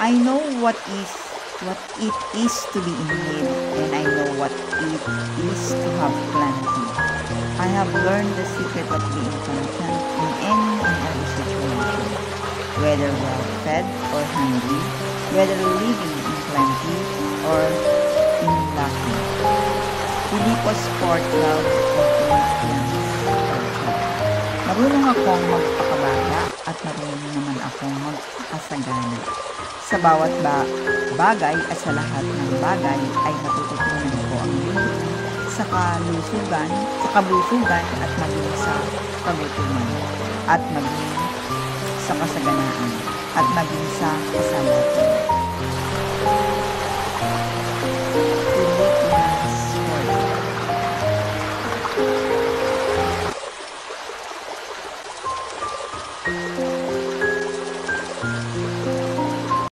I know what it is to be in need, and I know what it is to have plenty. I have learned the secret of being content in any and every situation, whether well fed or hungry, whether living in plenty or in lacking. Filipos 4:12 and Philippians 4:12. Marunong akong magpakabata at marunong naman akong magpakasagana. Sa bawat bagay at sa lahat ng bagay ay natututunan ko ang limit sa kalusugan at maging sa kagutuman at maging sa kasaganaan at maging sa kasalat.